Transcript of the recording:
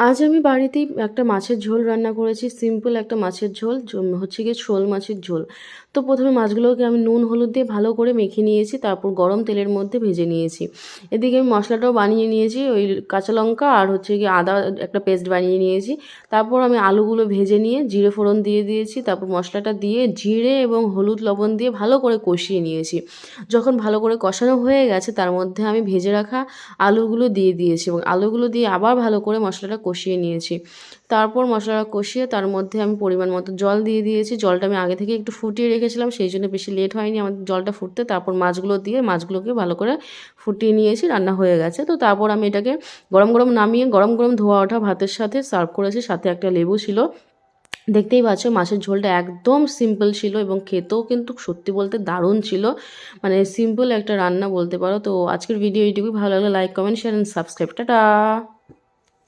আজ আমি বাড়িতেই একটা মাছের ঝোল রান্না করেছি। সিম্পল একটা মাছের ঝোল, হচ্ছে গিয়ে শোল মাছের ঝোল। তো প্রথমে মাছগুলোকে আমি নুন হলুদ দিয়ে ভালো করে মেখে নিয়েছি, তারপর গরম তেলের মধ্যে ভেজে নিয়েছি। এদিকে আমি মশলাটাও বানিয়ে নিয়েছি, ওই কাঁচা লঙ্কা আর হচ্ছে গিয়ে আদা একটা পেস্ট বানিয়ে নিয়েছি। তারপর আমি আলুগুলো ভেজে নিয়ে জিরে ফোড়ন দিয়ে দিয়েছি, তারপর মশলাটা দিয়ে জিরে এবং হলুদ লবণ দিয়ে ভালো করে কষিয়ে নিয়েছি। যখন ভালো করে কষানো হয়ে গেছে তার মধ্যে আমি ভেজে রাখা আলুগুলো দিয়ে দিয়েছি এবং আলুগুলো দিয়ে আবার ভালো করে মশলাটা কষিয়ে নিয়েছি। তারপর মশলাটা কষিয়ে তার মধ্যে আমি পরিমাণ মতো জল দিয়ে দিয়েছি। জলটা আমি আগে থেকে একটু ফুটিয়ে রেখেছিলাম, সেই জন্য বেশি লেট হয়নি আমার জলটা ফুটতে। তারপর মাছগুলো দিয়ে মাছগুলোকে ভালো করে ফুটিয়ে নিয়েছি, রান্না হয়ে গেছে। তো তারপর আমি এটাকে গরম গরম নামিয়ে গরম গরম ধোয়া ওঠা ভাতের সাথে সার্ভ করেছি, সাথে একটা লেবু ছিল। দেখতেই পাচ্ছ মাছের ঝোলটা একদম সিম্পল ছিল এবং খেতেও কিন্তু সত্যি বলতে দারুণ ছিল। মানে সিম্পল একটা রান্না বলতে পারো। তো আজকের ভিডিও এইটুকুই, ভালো লাগলে like comment share and subscribe. Tata.